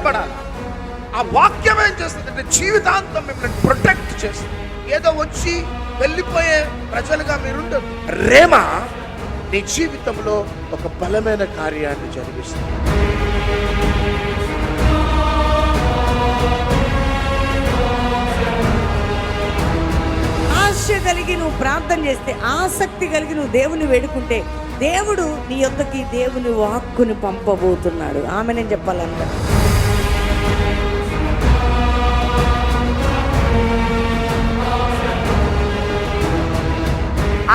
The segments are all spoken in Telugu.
నిలబడాలి. ఆ వాక్యం ఏం చేస్తుందంటే జీవితాంతం మిమ్మల్ని ప్రొటెక్ట్ చేస్తుంది. ఏదో వచ్చి వెళ్ళిపోయే ప్రజలుగా మీరుండదు. రేమ నీ జీవితంలో ఒక బలమైన కార్యాన్ని జరిగిస్తుంది. ఆశ కలిగి నువ్వు ప్రార్థన చేస్తే, ఆసక్తి కలిగి నువ్వు దేవుని వేడుకుంటే, దేవుడు నీ యొద్దకి దేవుని వాక్కుని పంపబోతున్నాడు. ఆమె నేను చెప్పాలంట.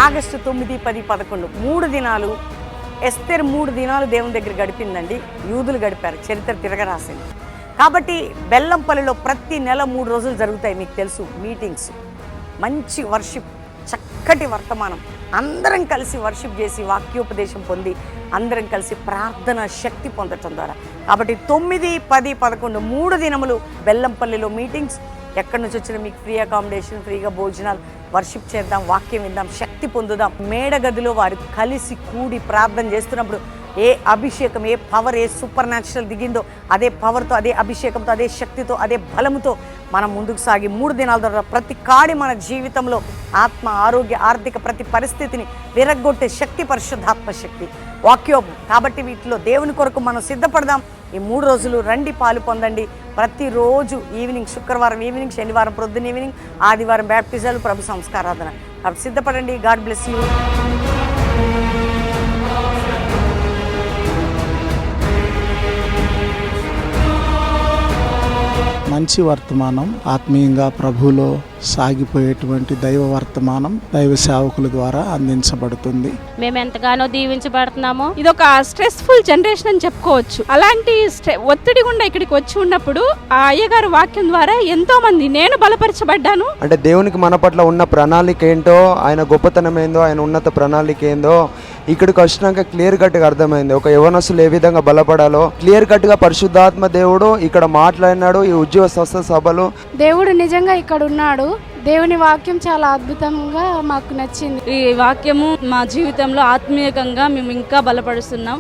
ఆగస్టు 9, 10, 11 3 దినాలు ఎస్తేర్ 3 దినాలు దేవుని దగ్గర గడిపిందండి. యూదులు గడిపారు, చరిత్ర తిరగరాసింది. కాబట్టి బెల్లంపల్లిలో ప్రతి నెల 3 రోజులు జరుగుతాయి. మీకు తెలుసు, మీటింగ్స్, మంచి వర్షిప్, చక్కటి వర్తమానం, అందరం కలిసి వర్షిప్ చేసి వాక్యోపదేశం పొంది అందరం కలిసి ప్రార్థన శక్తి పొందటం ద్వారా. కాబట్టి 9, 10, 11 3 దినములు బెల్లంపల్లిలో మీటింగ్స్. ఎక్కడి నుంచి వచ్చినా మీకు ఫ్రీ అకామిడేషన్, ఫ్రీగా భోజనాలు, వర్షిప్ చేద్దాం, వాక్యం విందాం, శక్తి పొందుదాం. మేడగదిలో వారు కలిసి కూడి ప్రార్థన చేస్తున్నప్పుడు ఏ అభిషేకం, ఏ పవర్, ఏ సూపర్ న్యాచురల్ దిగిందో అదే పవర్తో, అదే అభిషేకంతో, అదే శక్తితో, అదే బలముతో మనం ముందుకు సాగి 3 దినాల ద్వారా ప్రతి కాడి మన జీవితంలో ఆత్మ, ఆరోగ్య, ఆర్థిక ప్రతి పరిస్థితిని విరగ్గొట్టే శక్తి పరిశుద్ధాత్మ శక్తి, వాక్యోపం. కాబట్టి వీటిలో దేవుని కొరకు మనం సిద్ధపడదాం. ఈ 3 రోజులు రండి, పాలు పొందండి. ప్రతిరోజు ఈవినింగ్, శుక్రవారం ఈవినింగ్, శనివారం ప్రొద్దున ఈవినింగ్, ఆదివారం బ్యాప్టిజాలు, ప్రభు సంస్కారాధన. కాబట్టి సిద్ధపడండి. God bless you. మంచి వర్తమానం, ఆత్మీయంగా ప్రభువులో సాగిపోయేటువంటి దైవ వర్తమానం దైవ సేవకుల ద్వారా అందించబడుతుంది. మేము ఎంతగానో దీవించబడుతున్నాము. ఇది ఒక స్ట్రెస్ఫుల్ జనరేషన్ అని చెప్పుకోవచ్చు. అలాంటి ఒత్తిడి గుండా ఇక్కడికి వచ్చి ఉన్నప్పుడు ఆ అయ్యగారు వాక్యం ద్వారా ఎంతో మంది, నేను బలపరచబడ్డాను. అంటే దేవునికి మన పట్ల ఉన్న ప్రణాళిక ఏంటో, ఆయన గొప్పతనం ఏందో, ఆయన ఉన్నత ప్రణాళిక ఏందో ఇక్కడికి వచ్చినాక క్లియర్ కట్గా అర్థమైంది. ఒక యవనస్తులు ఏ విధంగా బలపడాలో క్లియర్ కట్గా పరిశుద్ధాత్మ దేవుడు ఇక్కడ మాట్లాడినాడు. ఈ ఉద్యోగ సంస్థ సభలో దేవుడు నిజంగా ఇక్కడ ఉన్నాడు. దేవుని వాక్యం చాలా అద్భుతంగా మాకు నచ్చింది. ఈ వాక్యము మా జీవితంలో ఆత్మీయంగా మేము ఇంకా బలపరుస్తున్నాం.